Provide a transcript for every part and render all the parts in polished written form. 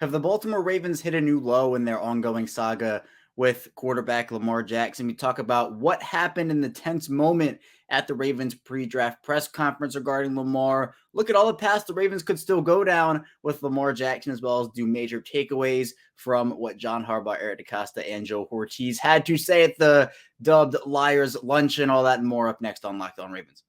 Have the Baltimore Ravens hit a new low in their ongoing saga with quarterback Lamar Jackson? We talk about what happened in the tense moment at the Ravens pre-draft press conference regarding Lamar. Look at all the paths the Ravens could still go down with Lamar Jackson, as well as do major takeaways from what John Harbaugh, Eric DeCosta, and Joe Hortiz had to say at the dubbed Liars Luncheon. All that and more up next on Locked On Ravens.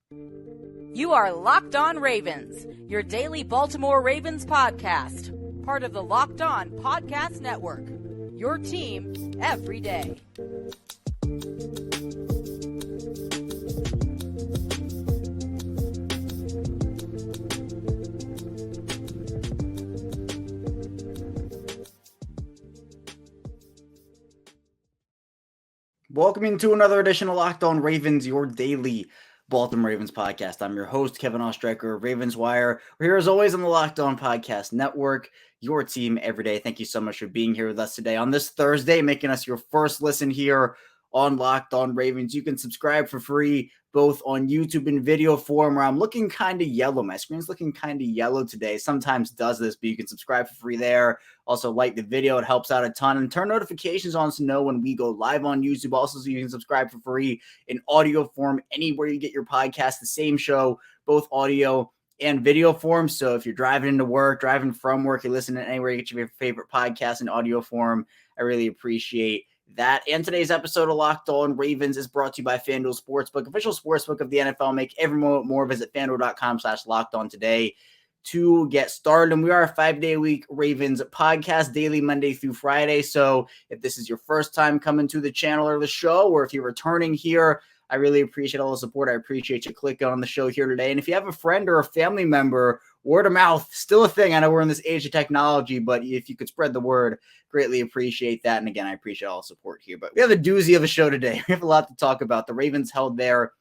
You are Locked On Ravens, your daily Baltimore Ravens podcast. Part of the Locked On Podcast Network, your team every day. Welcome into another edition of Locked On Ravens, your daily Baltimore Ravens podcast. I'm your host, Kevin Ostreicher of Ravens Wire. We're here as always on the Locked On Podcast Network, your team every day. Thank you so much for being here with us today on this Thursday, making us your first listen here on Locked On Ravens. You can subscribe for free both on YouTube in video form, where I'm looking kind of yellow. My screen's looking kind of yellow today. Sometimes does this, but you can subscribe for free there. Also, like the video. It helps out a ton. And turn notifications on to know when we go live on YouTube. Also, so you can subscribe for free in audio form anywhere you get your podcast. The same show, both audio and video form. So if you're driving into work, driving from work, you're listening anywhere you get your favorite podcast in audio form, I really appreciate that. And today's episode of Locked On Ravens is brought to you by FanDuel Sportsbook, official sportsbook of the NFL. Make every moment more. Visit FanDuel.com/LockedOn today to get started. And we are a 5-day-a-week Ravens podcast, daily Monday through Friday. So if this is your first time coming to the channel or the show, or if you're returning here, I really appreciate all the support. I appreciate you clicking on the show here today. And if you have a friend or a family member, word of mouth, still a thing. I know we're in this age of technology, but if you could spread the word, greatly appreciate that. And again, I appreciate all the support here. But we have a doozy of a show today. We have a lot to talk about. The Ravens held their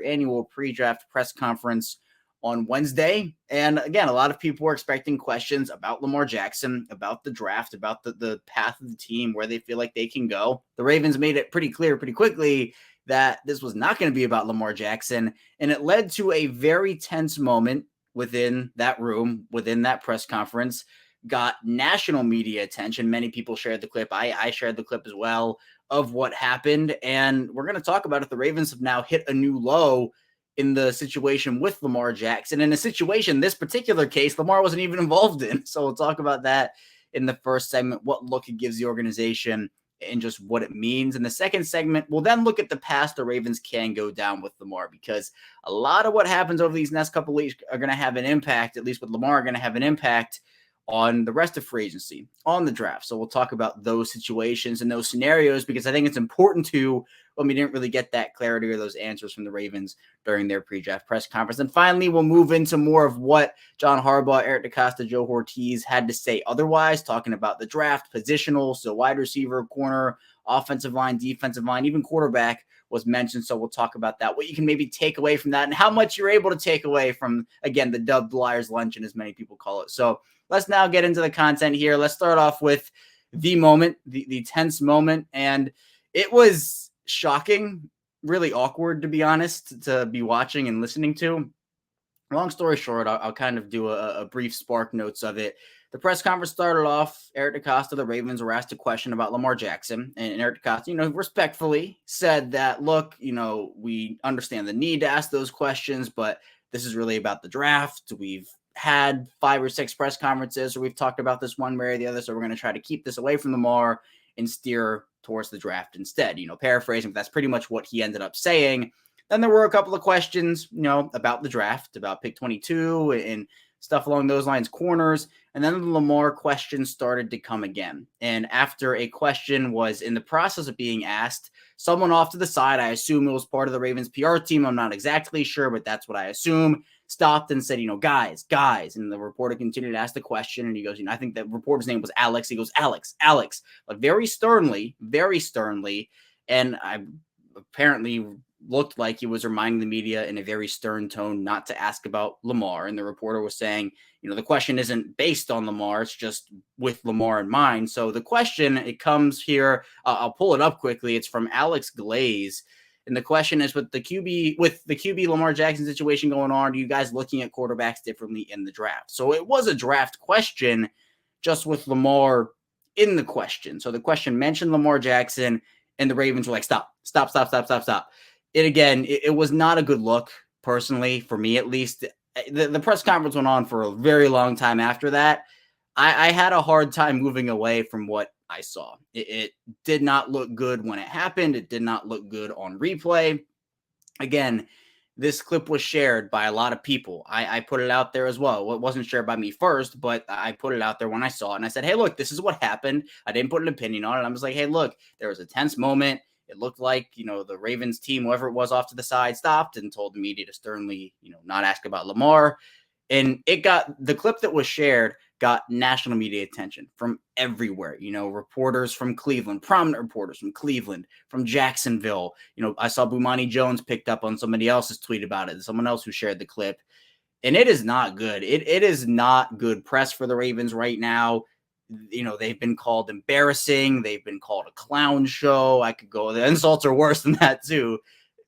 annual pre-draft press conference on Wednesday. And again, a lot of people were expecting questions about Lamar Jackson, about the draft, about the path of the team, where they feel like they can go. The Ravens made it pretty clear pretty quickly that this was not going to be about Lamar Jackson. And it led to a very tense moment within that room, within that press conference. Got national media attention. Many people shared the clip. I shared the clip as well of what happened. And we're going to talk about it. The Ravens have now hit a new low in the situation with Lamar Jackson. In a situation, this particular case, Lamar wasn't even involved in. So we'll talk about that in the first segment, what look it gives the organization and just what it means. In the second segment, we'll then look at the path the Ravens can go down with Lamar, because a lot of what happens over these next couple of weeks are going to have an impact, at least with Lamar, are going to have an impact on the rest of free agency, on the draft. So we'll talk about those situations and those scenarios, because I think it's important to, when we didn't really get that clarity or those answers from the Ravens during their pre-draft press conference. And finally, we'll move into more of what John Harbaugh, Eric DeCosta, Joe Hortiz had to say otherwise, talking about the draft, positional, so wide receiver, corner, offensive line, defensive line, even quarterback was mentioned. So we'll talk about that, what you can maybe take away from that, and how much you're able to take away from, again, the dubbed Liars Luncheon, as many people call it. So let's now get into the content here. Let's start off with the moment, the tense moment. And it was shocking, really awkward, to be honest, to be watching and listening to. Long story short, I'll kind of do a brief spark notes of it. The press conference started off, Eric DeCosta, the Ravens, were asked a question about Lamar Jackson. And Eric DeCosta, respectfully said that, look, we understand the need to ask those questions, but this is really about the draft. We've had 5 or 6 press conferences, or we've talked about this one way or the other, so we're going to try to keep this away from Lamar and steer towards the draft instead. Paraphrasing, but that's pretty much what he ended up saying. Then there were a couple of questions, about the draft, about pick 22 and stuff along those lines, corners. And then the Lamar question started to come again. And after a question was in the process of being asked, someone off to the side, I assume it was part of the Ravens PR team, I'm not exactly sure, but that's what I assume, stopped and said, guys. And the reporter continued to ask the question. And he goes, I think the reporter's name was Alex. He goes, Alex, but very sternly. And I apparently looked like he was reminding the media in a very stern tone not to ask about Lamar. And the reporter was saying, the question isn't based on Lamar. It's just with Lamar in mind. So the question, it comes here. I'll pull it up quickly. It's from Alex Glaze. And the question is, with the QB Lamar Jackson situation going on, are you guys looking at quarterbacks differently in the draft? So it was a draft question. just with Lamar in the question. So the question mentioned Lamar Jackson, and the Ravens were like, stop. It was not a good look, personally, for me at least. The press conference went on for a very long time after that. I had a hard time moving away from what I saw. It did not look good when it happened. It did not look good on replay. Again, this clip was shared by a lot of people. I put it out there as well. It wasn't shared by me first, but I put it out there when I saw it. And I said, hey, look, this is what happened. I didn't put an opinion on it. I was like, hey, look, there was a tense moment. It looked like, the Ravens team, whoever it was off to the side, stopped and told the media to sternly, not ask about Lamar. And the clip that was shared got national media attention from everywhere. Reporters from Cleveland, prominent reporters from Cleveland, from Jacksonville. I saw Bomani Jones picked up on somebody else's tweet about it, someone else who shared the clip. And it is not good. It is not good press for the Ravens right now. They've been called embarrassing. They've been called a clown show. I could go, the insults are worse than that too.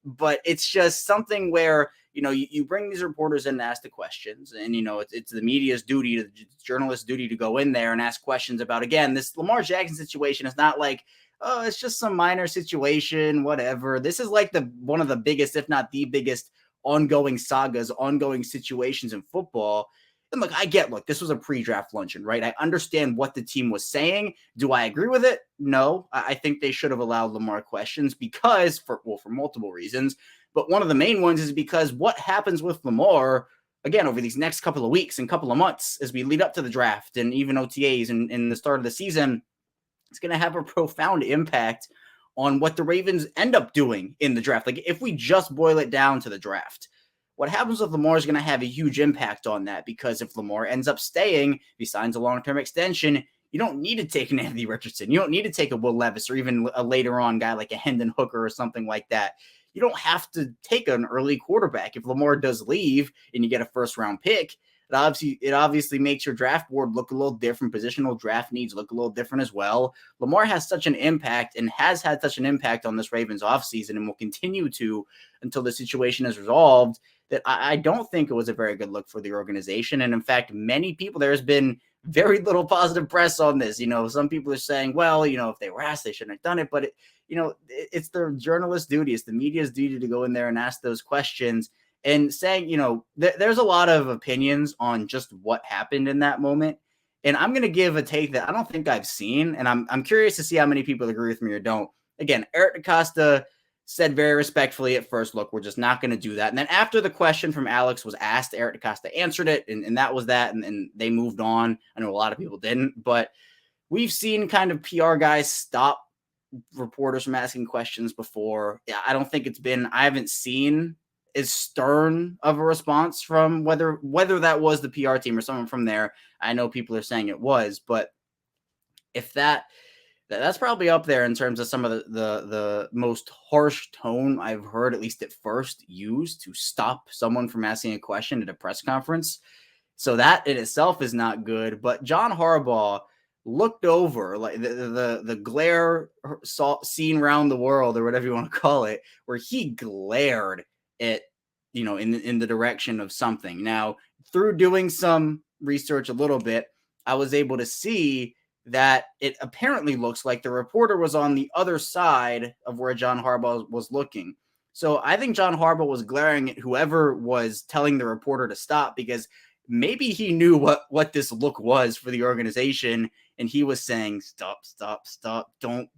But it's just something where, you bring these reporters in to ask the questions, and, it's the media's duty, the journalist's duty to go in there and ask questions about, again, this Lamar Jackson situation is not like, oh, it's just some minor situation, whatever. This is like one of the biggest, if not the biggest, ongoing sagas, ongoing situations in football. And look, this was a pre-draft luncheon, right? I understand what the team was saying. Do I agree with it? No. I think they should have allowed Lamar questions because, for multiple reasons. But one of the main ones is because what happens with Lamar, again, over these next couple of weeks and couple of months as we lead up to the draft and even OTAs and in the start of the season, it's going to have a profound impact on what the Ravens end up doing in the draft. Like, if we just boil it down to the draft, what happens with Lamar is going to have a huge impact on that, because if Lamar ends up staying, if he signs a long-term extension, you don't need to take an Anthony Richardson. You don't need to take a Will Levis or even a later on guy like a Hendon Hooker or something like that. You don't have to take an early quarterback. If Lamar does leave and you get a first-round pick, it obviously makes your draft board look a little different. Positional draft needs look a little different as well. Lamar has such an impact and has had such an impact on this Ravens offseason and will continue to until the situation is resolved, that I don't think it was a very good look for the organization. And in fact, many people, there's been very little positive press on this. Some people are saying, well, if they were asked, they shouldn't have done it. But, it's the journalist's duty. It's the media's duty to go in there and ask those questions. And saying, there's a lot of opinions on just what happened in that moment. And I'm going to give a take that I don't think I've seen. And I'm curious to see how many people agree with me or don't. Again, Eric DeCosta said very respectfully at first, look, we're just not going to do that. And then after the question from Alex was asked, Eric DeCosta answered it. And that was that. And they moved on. I know a lot of people didn't. But we've seen kind of PR guys stop reporters from asking questions before. I don't think I haven't seen as stern of a response from whether that was the PR team or someone from there. I know people are saying it was, but if that's probably up there in terms of some of the most harsh tone I've heard, at least at first, used to stop someone from asking a question at a press conference. So that in itself is not good. But John Harbaugh looked over, like the glare seen around the world, or whatever you want to call it, where he glared at, in the direction of something. Now, through doing some research a little bit, I was able to see that it apparently looks like the reporter was on the other side of where John Harbaugh was looking. So I think John Harbaugh was glaring at whoever was telling the reporter to stop, because maybe he knew what this look was for the organization, and he was saying, stop, don't.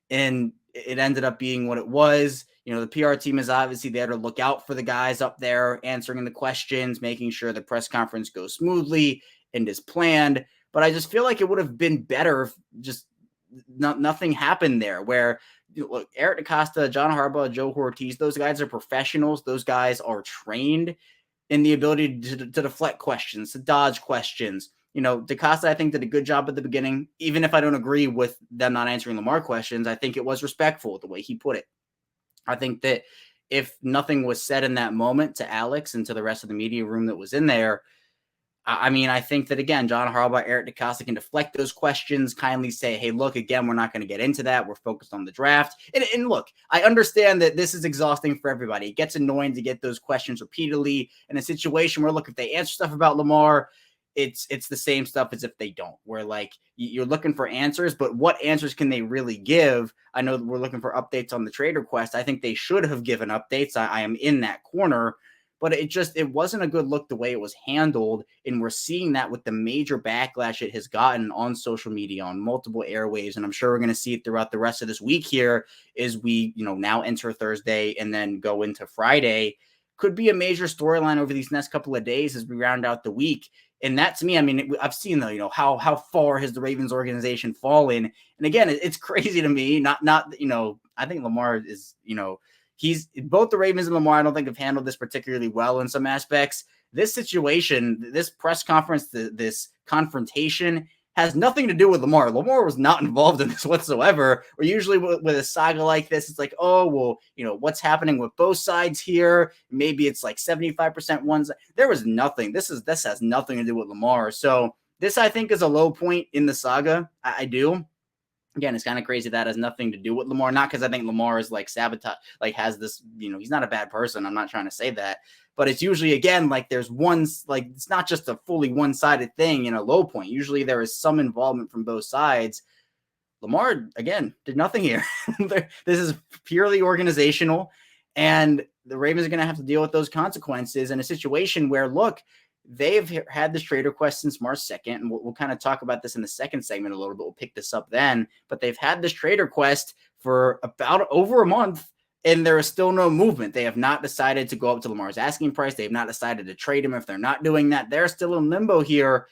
And it ended up being what it was. The PR team is obviously there to look out for the guys up there answering the questions, making sure the press conference goes smoothly and is planned. But I just feel like it would have been better if just nothing happened there, where, look, Eric DeCosta, John Harbaugh, Joe Hortiz, those guys are professionals. Those guys are trained in the ability to deflect questions, to dodge questions. DeCosta, I think, did a good job at the beginning. Even if I don't agree with them not answering Lamar questions, I think it was respectful the way he put it. I think that if nothing was said in that moment to Alex and to the rest of the media room that was in there, I think that, again, John Harbaugh, Eric DeCosta can deflect those questions, kindly say, hey, look, again, we're not going to get into that. We're focused on the draft. And look, I understand that this is exhausting for everybody. It gets annoying to get those questions repeatedly in a situation where, look, if they answer stuff about Lamar, it's the same stuff as if they don't, where like you're looking for answers, but what answers can they really give? I know that we're looking for updates on the trade request. I think they should have given updates. I am in that corner, but it wasn't a good look the way it was handled. And we're seeing that with the major backlash it has gotten on social media, on multiple airwaves. And I'm sure we're going to see it throughout the rest of this week here as we, now enter Thursday and then go into Friday. Could be a major storyline over these next couple of days as we round out the week. And that, to me, I mean, I've seen how far has the Ravens organization fallen. And again, it's crazy to me. Not I think Lamar is, he's both the Ravens and Lamar, I don't think have handled this particularly well in some aspects. This situation, this press conference, this confrontation has nothing to do with Lamar. Lamar was not involved in this whatsoever. Or usually with a saga like this, it's like, oh, well, what's happening with both sides here? Maybe it's like 75% one side. There was nothing. This has nothing to do with Lamar. So this, I think, is a low point in the saga. I do. Again, it's kind of crazy that has nothing to do with Lamar. Not because I think Lamar is like sabotage, like has this, he's not a bad person. I'm not trying to say that. But it's usually, again, like there's it's not just a fully one-sided thing in a low point. Usually there is some involvement from both sides. Lamar, again, did nothing here. This is purely organizational. And the Ravens are going to have to deal with those consequences in a situation where, look, they've had this trade request since March 2nd, and we'll kind of talk about this in the second segment a little bit. We'll pick this up then. But they've had this trade request for about over a month, and there is still no movement. They have not decided to go up to Lamar's asking price. They have not decided to trade him. If they're not doing that, they're still in limbo here.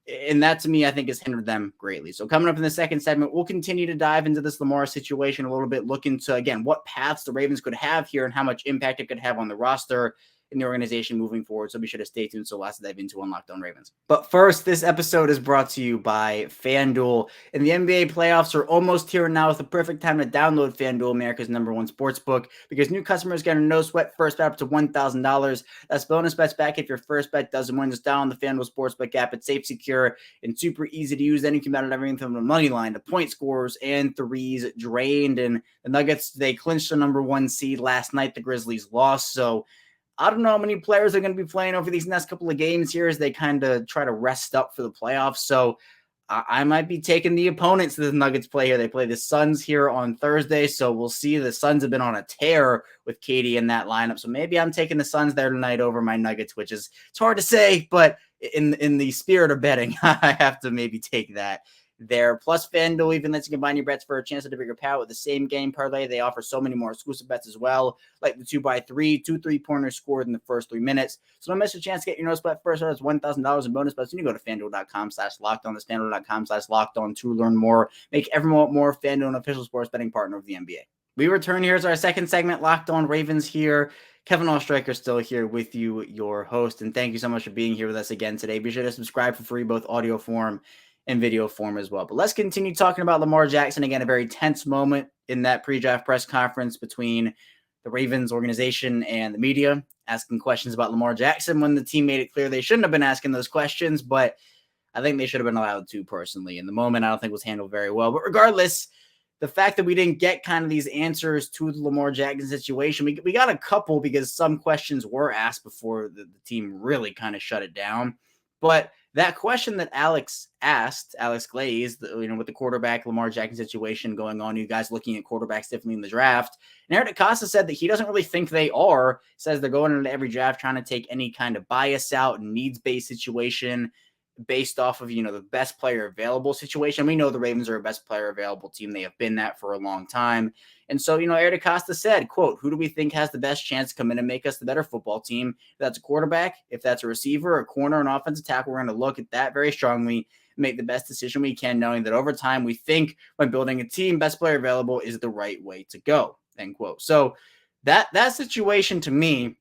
And that, to me, I think has hindered them greatly. So coming up in the second segment, we'll continue to dive into this Lamar situation a little bit, look into, again, what paths the Ravens could have here and how much impact it could have on the roster in the organization moving forward. So be sure to stay tuned. So let's dive into Locked On Ravens. But first, this episode is brought to you by FanDuel. And the NBA playoffs are almost here now. It's the perfect time to download FanDuel, America's #1 sportsbook, because new customers get a no sweat first bet up to $1,000. That's bonus bets back if your first bet doesn't win. Just download the FanDuel Sportsbook app. It's safe, secure, and super easy to use. Then you can bet on everything from the money line to point scores and threes drained. And the Nuggets, they clinched the #1 seed last night. The Grizzlies lost. So I don't know how many players are going to be playing over these next couple of games here as they kind of try to rest up for the playoffs. So I might be taking the opponents that the Nuggets play here. They play the Suns here on Thursday, so we'll see. The Suns have been on a tear with KD in that lineup, so maybe I'm taking the Suns there tonight over my Nuggets, which is, it's hard to say, but in the spirit of betting, I have to maybe take that there. Plus, FanDuel even lets you combine your bets for a chance at a bigger payout with the same game parlay. They offer so many more exclusive bets as well, like the 2x3, 2 3-pointers scored in the first 3 minutes. So don't miss your chance to get your no sweat first. That's $1,000 in bonus bets. You can go to FanDuel.com/lockedon. That's FanDuel.com/lockedon to learn more. Make everyone more. FanDuel, an official sports betting partner of the NBA. We return here as our second segment, Locked On Ravens here. Kevin Oestreicher still here with you, your host, and thank you so much for being here with us again today. Be sure to subscribe for free, both audio form and video form as well. But let's continue talking about Lamar Jackson. Again, a very tense moment in that pre-draft press conference between the Ravens organization and the media, asking questions about Lamar Jackson when the team made it clear they shouldn't have been asking those questions, but I think they should have been allowed to personally. In the moment, I don't think was handled very well. But regardless, the fact that we didn't get kind of these answers to the Lamar Jackson situation, we got a couple because some questions were asked before the team really kind of shut it down. But that question that Alex asked, Alex Glaze, with the quarterback Lamar Jackson situation going on, you guys looking at quarterbacks differently in the draft. And Eric DeCosta said that he doesn't really think they are. Says they're going into every draft trying to take any kind of bias out and needs-based situation based off of, the best player available situation. We know the Ravens are a best player available team. They have been that for a long time. And so, Eric DeCosta said, quote, "Who do we think has the best chance to come in and make us the better football team? If that's a quarterback, if that's a receiver, a corner, an offensive tackle, we're going to look at that very strongly, make the best decision we can, knowing that over time we think when building a team, best player available is the right way to go," end quote. So that situation to me,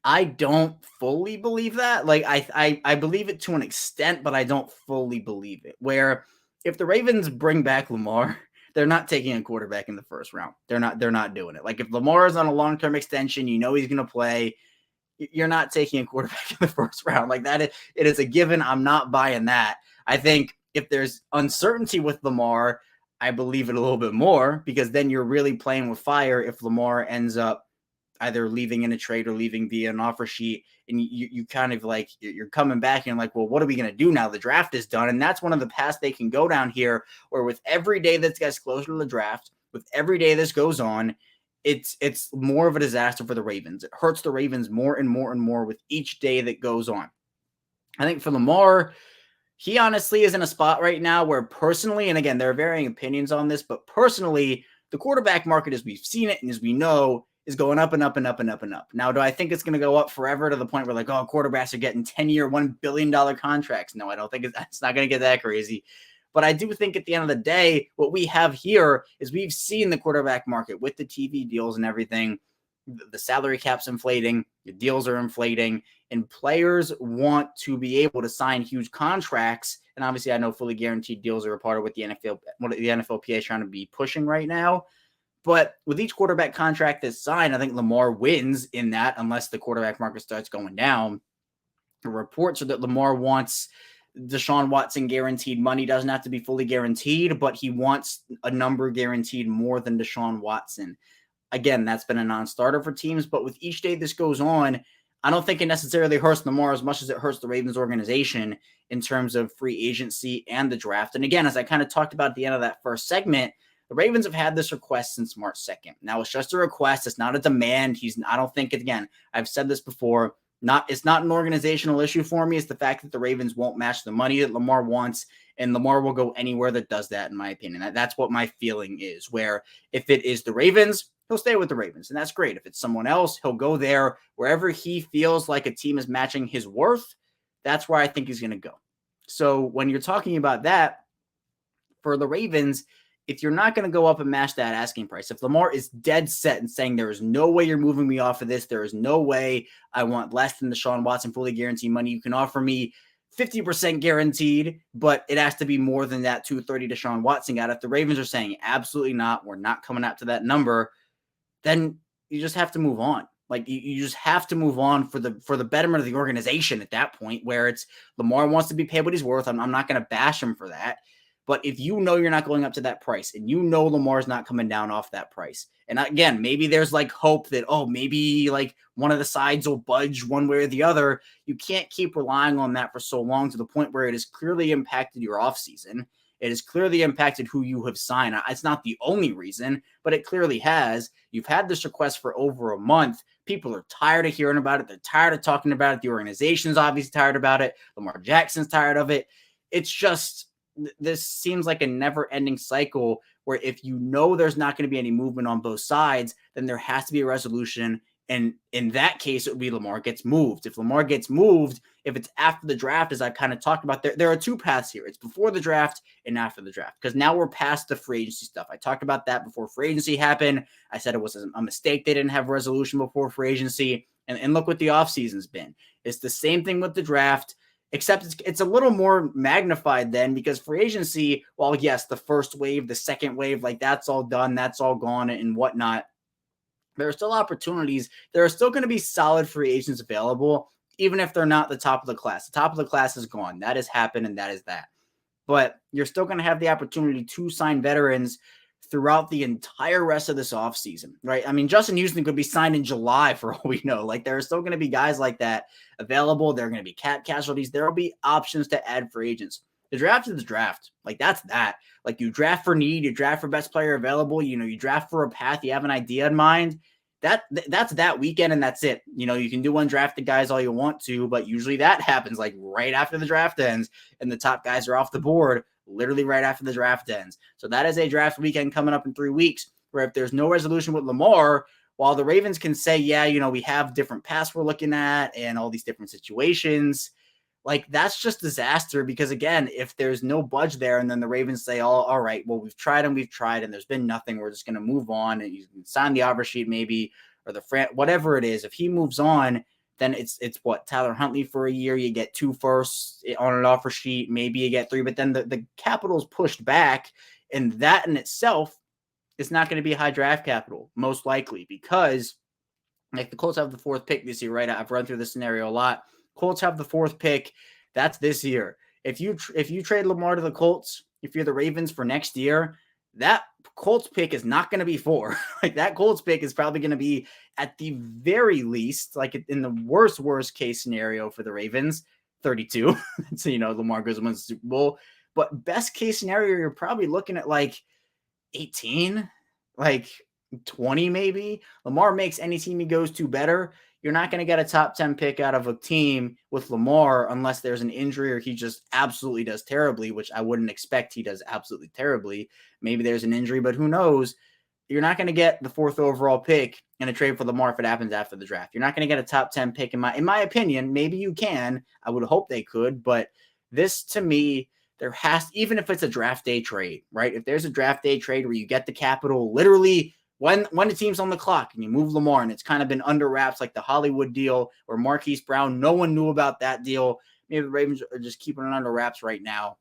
I don't fully believe that. Like I believe it to an extent, but I don't fully believe it. Where if the Ravens bring back Lamar, they're not taking a quarterback in the first round. They're not doing it. Like if Lamar is on a long-term extension, he's going to play. You're not taking a quarterback in the first round. Like that, it is a given. I'm not buying that. I think if there's uncertainty with Lamar, I believe it a little bit more because then you're really playing with fire if Lamar ends up either leaving in a trade or leaving via an offer sheet. And you kind of like, you're coming back and like, well, what are we going to do now? The draft is done. And that's one of the paths they can go down here, where with every day that gets closer to the draft, with every day this goes on, it's more of a disaster for the Ravens. It hurts the Ravens more and more and more with each day that goes on. I think for Lamar, he honestly is in a spot right now where personally, and again, there are varying opinions on this, but personally, the quarterback market, as we've seen it and as we know, is going up and up and up and up and up. Now, do I think it's going to go up forever to the point where like, oh, quarterbacks are getting 10-year, $1 billion contracts? No, I don't think it's not going to get that crazy. But I do think at the end of the day, what we have here is we've seen the quarterback market with the TV deals and everything. The salary cap's inflating, the deals are inflating, and players want to be able to sign huge contracts. And obviously, I know fully guaranteed deals are a part of what the NFLPA is trying to be pushing right now. But with each quarterback contract that's signed, I think Lamar wins in that, unless the quarterback market starts going down. The reports are that Lamar wants Deshaun Watson guaranteed money. Doesn't have to be fully guaranteed, but he wants a number guaranteed more than Deshaun Watson. Again, that's been a non-starter for teams, but with each day this goes on, I don't think it necessarily hurts Lamar as much as it hurts the Ravens organization in terms of free agency and the draft. And again, as I kind of talked about at the end of that first segment, the Ravens have had this request since March 2nd. Now, it's just a request. It's not a demand. I don't think, again, I've said this before, it's not an organizational issue for me. It's the fact that the Ravens won't match the money that Lamar wants, and Lamar will go anywhere that does that, in my opinion. That's what my feeling is, where if it is the Ravens, he'll stay with the Ravens, and that's great. If it's someone else, he'll go there wherever he feels like a team is matching his worth. That's where I think he's going to go. So when you're talking about that, for the Ravens, if you're not going to go up and match that asking price, if Lamar is dead set and saying there is no way you're moving me off of this, there is no way I want less than the Deshaun Watson fully guaranteed money, you can offer me 50% guaranteed, but it has to be more than that 230 Deshaun Watson got. If the Ravens are saying absolutely not, we're not coming out to that number, then you just have to move on. Like you just have to move on for the betterment of the organization at that point, where it's Lamar wants to be paid what he's worth. I'm not going to bash him for that. But if you know you're not going up to that price and you know Lamar's not coming down off that price, and again, maybe there's like hope that, oh, maybe like one of the sides will budge one way or the other. You can't keep relying on that for so long to the point where it has clearly impacted your offseason. It has clearly impacted who you have signed. It's not the only reason, but it clearly has. You've had this request for over a month. People are tired of hearing about it. They're tired of talking about it. The organization's obviously tired about it. Lamar Jackson's tired of it. It's just, this seems like a never-ending cycle where if you know there's not going to be any movement on both sides, then there has to be a resolution. And in that case, it would be Lamar gets moved. If Lamar gets moved, if it's after the draft, as I kind of talked about, there are two paths here. It's before the draft and after the draft, because now we're past the free agency stuff. I talked about that before free agency happened. I said it was a mistake they didn't have a resolution before free agency. And look what the offseason's been. It's the same thing with the draft, except it's a little more magnified then, because free agency, while yes, the first wave, the second wave, like that's all done, that's all gone and whatnot, there are still opportunities. There are still going to be solid free agents available, even if they're not the top of the class. The top of the class is gone. That has happened, and that is that. But you're still going to have the opportunity to sign veterans throughout the entire rest of this offseason, right? I mean, Justin Houston could be signed in July for all we know. Like, there are still going to be guys like that available. There are going to be cap casualties. There will be options to add free agents. The draft is the draft. Like, that's that. Like, you draft for need, you draft for best player available, you draft for a path, you have an idea in mind. That's that weekend, and that's it. You can do undrafted guys all you want to, but usually that happens like right after the draft ends, and the top guys are off the board literally right after the draft ends. So that is a draft weekend coming up in 3 weeks, where if there's no resolution with Lamar, while the Ravens can say, yeah, we have different paths we're looking at and all these different situations, like that's just disaster, because again, if there's no budge there and then the Ravens say, oh, all right, well, we've tried and there's been nothing, we're just going to move on, and you can sign the offer sheet maybe, or whatever it is. If he moves on, then it's what, Tyler Huntley for a year, you get 2 firsts on an offer sheet, maybe you get 3, but then the capital's pushed back, and that in itself is not going to be high draft capital, most likely, because like the Colts have the 4th pick this year, right? I've run through this scenario a lot. Colts have the 4th pick. That's this year. If you trade Lamar to the Colts, if you're the Ravens for next year, that Colts pick is not going to be 4. Like that Colts pick is probably going to be at the very least, like in the worst case scenario for the Ravens, 32. So, Lamar goes and wins the Super Bowl. But best case scenario, you're probably looking at like 18, like 20 maybe. Lamar makes any team he goes to better. You're not going to get a top 10 pick out of a team with Lamar unless there's an injury or he just absolutely does terribly, which I wouldn't expect he does absolutely terribly. Maybe there's an injury, but who knows? You're not going to get the 4th overall pick in a trade for Lamar if it happens after the draft. You're not going to get a top 10 pick in my opinion. Maybe you can. I would hope they could, but this to me, even if it's a draft day trade, right? If there's a draft day trade where you get the capital literally when the team's on the clock and you move Lamar, and it's kind of been under wraps like the Hollywood deal or Marquise Brown, no one knew about that deal. Maybe the Ravens are just keeping it under wraps right now.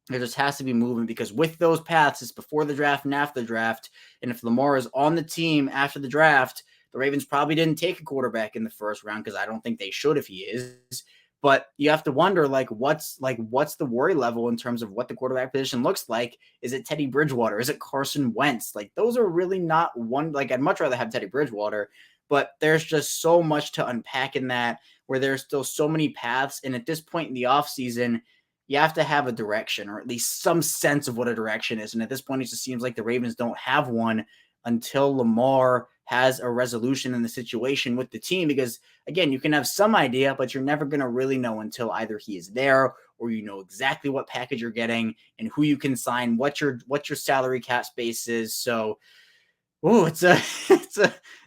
There just has to be movement because with those paths, it's before the draft and after the draft. And if Lamar is on the team after the draft, the Ravens probably didn't take a quarterback in the first round because I don't think they should if he is. But you have to wonder, what's the worry level in terms of what the quarterback position looks like? Is it Teddy Bridgewater? Is it Carson Wentz? Those are really not one. I'd much rather have Teddy Bridgewater, but there's just so much to unpack in that where there's still so many paths. And at this point in the offseason, you have to have a direction or at least some sense of what a direction is. And at this point, it just seems like the Ravens don't have one until Lamar has a resolution in the situation with the team. Because again, you can have some idea, but you're never going to really know until either he is there or you know exactly what package you're getting and who you can sign, what your salary cap space is. So, it's a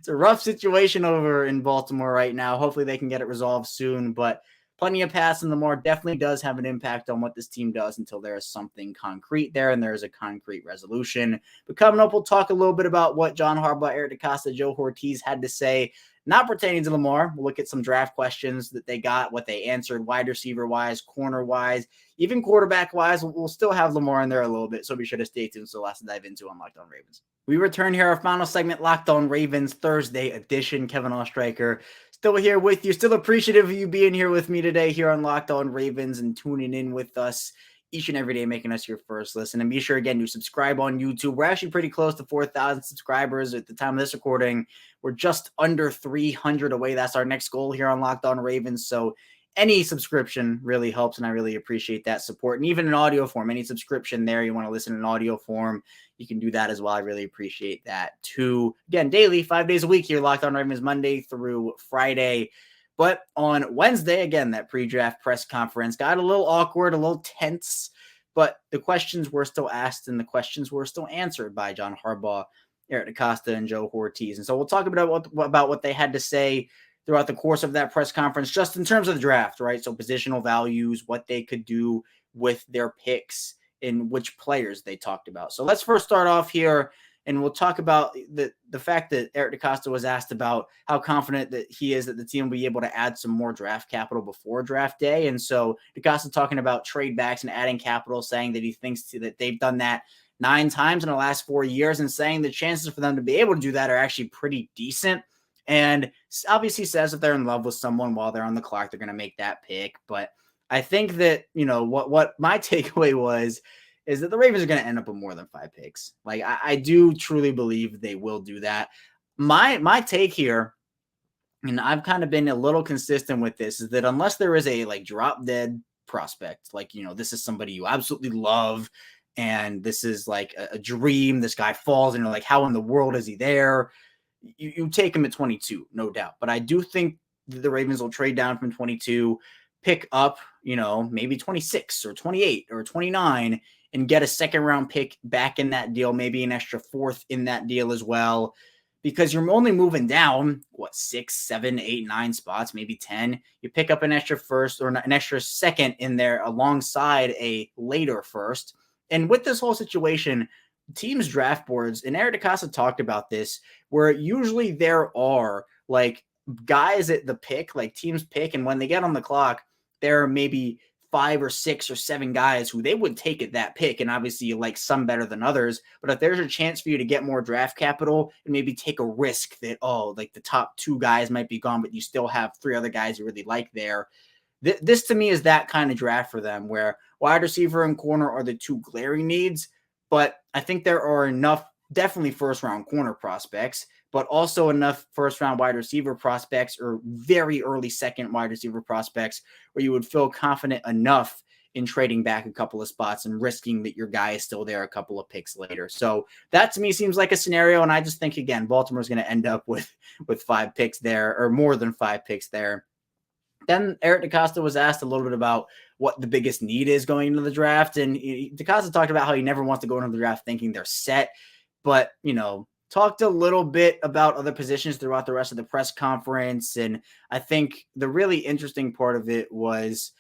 rough situation over in Baltimore right now. Hopefully they can get it resolved soon, but plenty of pass, and Lamar definitely does have an impact on what this team does until there is something concrete there and there is a concrete resolution. But coming up, we'll talk a little bit about what John Harbaugh, Eric DeCosta, Joe Hortiz had to say, not pertaining to Lamar. We'll look at some draft questions that they got, what they answered, wide receiver-wise, corner-wise, even quarterback-wise. We'll still have Lamar in there a little bit, so be sure to stay tuned. So lots to dive into on Locked On Ravens. We return here, our final segment, Locked On Ravens, Thursday edition. Kevin Ostreicher still here with you. Still appreciative of you being here with me today here on Locked On Ravens and tuning in with us each and every day, making us your first listen. And be sure, again, to subscribe on YouTube. We're actually pretty close to 4,000 subscribers at the time of this recording. We're just under 300 away. That's our next goal here on Locked On Ravens. So any subscription really helps, and I really appreciate that support. And even in audio form, any subscription there, you want to listen in audio form, you can do that as well. I really appreciate that too. Again, daily, 5 days a week here, Locked On Ravens, Monday through Friday. But on Wednesday, again, that pre-draft press conference got a little awkward, a little tense, but the questions were still asked and the questions were still answered by John Harbaugh, Eric DeCosta, and Joe Hortiz. And so we'll talk about what they had to say throughout the course of that press conference, just in terms of the draft, right? So positional values, what they could do with their picks, and which players they talked about. So let's first start off here, and we'll talk about the fact that Eric DeCosta was asked about how confident that he is that the team will be able to add some more draft capital before draft day. And so DeCosta talking about trade backs and adding capital, saying that he thinks that they've done that 9 times in the last 4 years, and saying the chances for them to be able to do that are actually pretty decent. And obviously says if they're in love with someone while they're on the clock, they're going to make that pick. But I think that, what my takeaway is that the Ravens are going to end up with more than 5 picks. I do truly believe they will do that. My take here, and I've kind of been a little consistent with this, is that unless there is a drop dead prospect, this is somebody you absolutely love, and this is like a dream, this guy falls, and you're like, how in the world is he there? You take him at 22, no doubt. But I do think the Ravens will trade down from 22, pick up, maybe 26 or 28 or 29, and get a second round pick back in that deal, maybe an extra 4th in that deal as well, because you're only moving down, 6, 7, 8, 9 spots, maybe 10. You pick up an extra 1st or an extra 2nd in there alongside a later 1st. And with this whole situation, teams' draft boards, and Eric DeCosta talked about this, where usually there are guys at the pick, teams pick, and when they get on the clock, there are maybe 5 or 6 or 7 guys who they would take at that pick. And obviously you like some better than others, but if there's a chance for you to get more draft capital and maybe take a risk that, the top 2 guys might be gone, but you still have 3 other guys you really like there. This to me is that kind of draft for them, where wide receiver and corner are the 2 glaring needs. But I think there are enough, definitely first-round corner prospects, but also enough first-round wide receiver prospects or very early second wide receiver prospects where you would feel confident enough in trading back a couple of spots and risking that your guy is still there a couple of picks later. So that to me seems like a scenario. And I just think, again, Baltimore's going to end up with 5 picks there, or more than 5 picks there. Then Eric DeCosta was asked a little bit about what the biggest need is going into the draft. And DeCosta talked about how he never wants to go into the draft thinking they're set, but, talked a little bit about other positions throughout the rest of the press conference. And I think the really interesting part of it was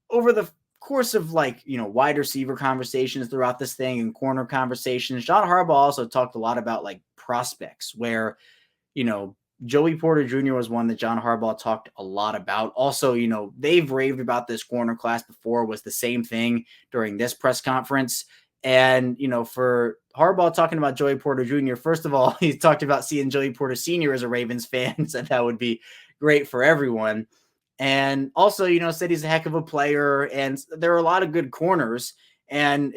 over the course of wide receiver conversations throughout this thing and corner conversations, John Harbaugh also talked a lot about prospects where, Joey Porter Jr. was one that John Harbaugh talked a lot about. Also, they've raved about this corner class before, was the same thing during this press conference. And, for Harbaugh talking about Joey Porter Jr., first of all, he talked about seeing Joey Porter Sr. as a Ravens fan, said that would be great for everyone. And also, said he's a heck of a player, and there are a lot of good corners, and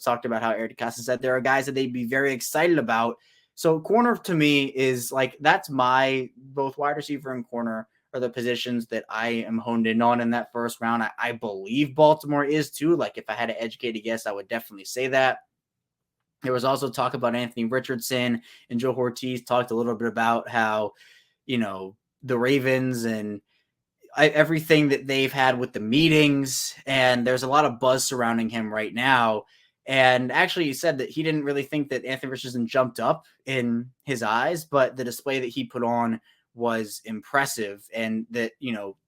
talked about how Eric DeCosta said there are guys that they'd be very excited about. So corner to me is that's my both wide receiver and corner are the positions that I am honed in on in that first round. I believe Baltimore is too. If I had to educate a guess, I would definitely say that. There was also talk about Anthony Richardson, and Joe Hortiz talked a little bit about how, the Ravens and everything that they've had with the meetings, and there's a lot of buzz surrounding him right now. And actually he said that he didn't really think that Anthony Richardson jumped up in his eyes, but the display that he put on was impressive, and that,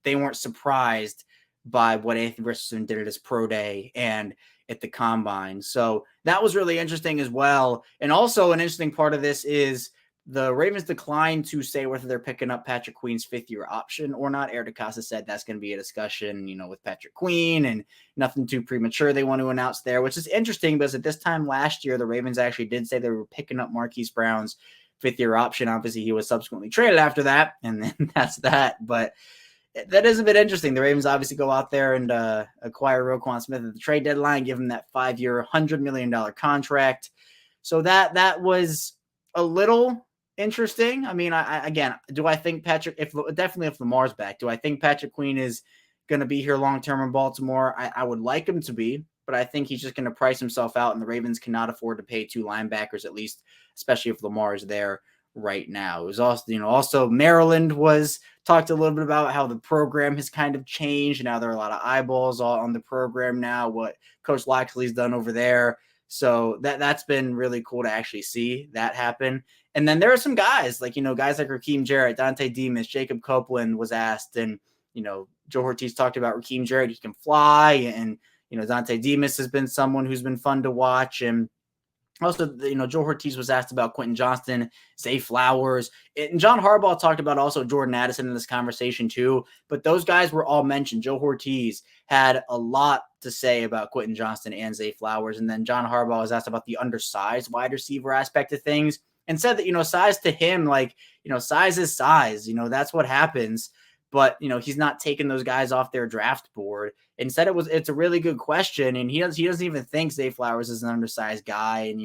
they weren't surprised by what Anthony Richardson did at his pro day and at the combine. So that was really interesting as well. And also an interesting part of this is the Ravens declined to say whether they're picking up Patrick Queen's 5th-year option or not. Eric DeCosta said that's going to be a discussion, with Patrick Queen, and nothing too premature they want to announce there, which is interesting because at this time last year, the Ravens actually did say they were picking up Marquise Brown's 5th-year option. Obviously, he was subsequently traded after that, and then that's that. But that is a bit interesting. The Ravens obviously go out there and acquire Roquan Smith at the trade deadline, give him that 5-year, $100 million contract. So that was a little interesting. I mean, again, do I think if Lamar's back, do I think Patrick Queen is going to be here long-term in Baltimore? I would like him to be, but I think he's just going to price himself out, and the Ravens cannot afford to pay 2 linebackers, at least, especially if Lamar is there right now. It was also, also Maryland talked a little bit about how the program has kind of changed. Now there are a lot of eyeballs on the program now, what Coach Loxley's done over there. So that's been really cool to actually see that happen. And then there are some guys guys like Raheem Jarrett, Dante Demas, Jacob Copeland was asked, and, Joe Hortiz talked about Raheem Jarrett. He can fly, and, Dante Demas has been someone who's been fun to watch. And also, Joe Hortiz was asked about Quentin Johnston, Zay Flowers, and John Harbaugh talked about also Jordan Addison in this conversation too. But those guys were all mentioned. Joe Hortiz had a lot to say about Quentin Johnston and Zay Flowers. And then John Harbaugh was asked about the undersized wide receiver aspect of things, and said that, size to him, size is size, that's what happens. But, he's not taking those guys off their draft board. Instead, it's a really good question. And he doesn't even think Zay Flowers is an undersized guy. And,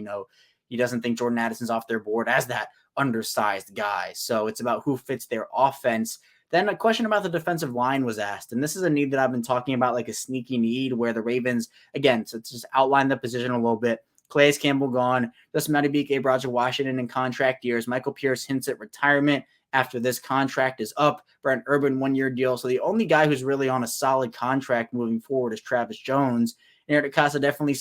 he doesn't think Jordan Addison's off their board as that undersized guy. So it's about who fits their offense. Then a question about the defensive line was asked. And this is a need that I've been talking about, like a sneaky need where the Ravens, again, to just outline the position a little bit. Calais Campbell gone. Just Madubuike, Roger Washington in contract years. Michael Pierce hints at retirement after this contract is up. Brent Urban, 1-year deal. So the only guy who's really on a solid contract moving forward is Travis Jones. And Eric DeCosta definitely,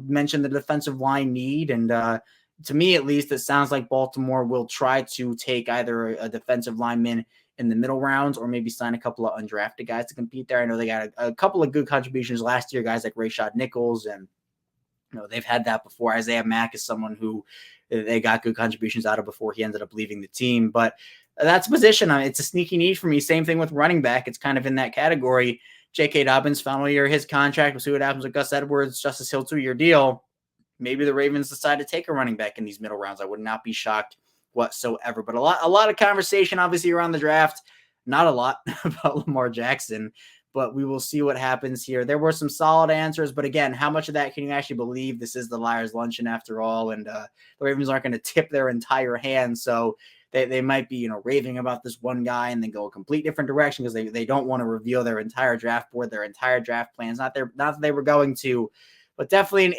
mentioned the defensive line need. And to me, at least, it sounds like Baltimore will try to take either a defensive lineman in the middle rounds or maybe sign a couple of undrafted guys to compete there. I know they got a couple of good contributions last year, guys like Rashad Nichols, and they've had that before. Isaiah Mack is someone who they got good contributions out of before he ended up leaving the team. But that's a position. It's a sneaky need for me. Same thing with running back. It's kind of in that category. J.K. Dobbins, final year of his contract. We'll see what happens with Gus Edwards. Justice Hill, 2-year deal. Maybe the Ravens decide to take a running back in these middle rounds. I would not be shocked whatsoever. But a lot of conversation, obviously, around the draft. Not a lot about Lamar Jackson. but we will see what happens here. There were some solid answers, but again, how much of that can you actually believe? This is the Liars Luncheon after all, and the Ravens aren't going to tip their entire hand, so they might be, raving about this one guy and then go a complete different direction because they don't want to reveal their entire draft board, their entire draft plans. Not that they were going to, but definitely an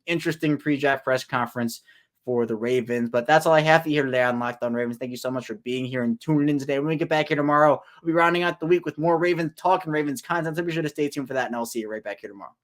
interesting pre-draft press conference for the Ravens. But that's all I have for you here today on Locked On Ravens. Thank you so much for being here and tuning in today. When we get back here tomorrow, we'll be rounding out the week with more Ravens talk and Ravens content. So be sure to stay tuned for that, and I'll see you right back here tomorrow.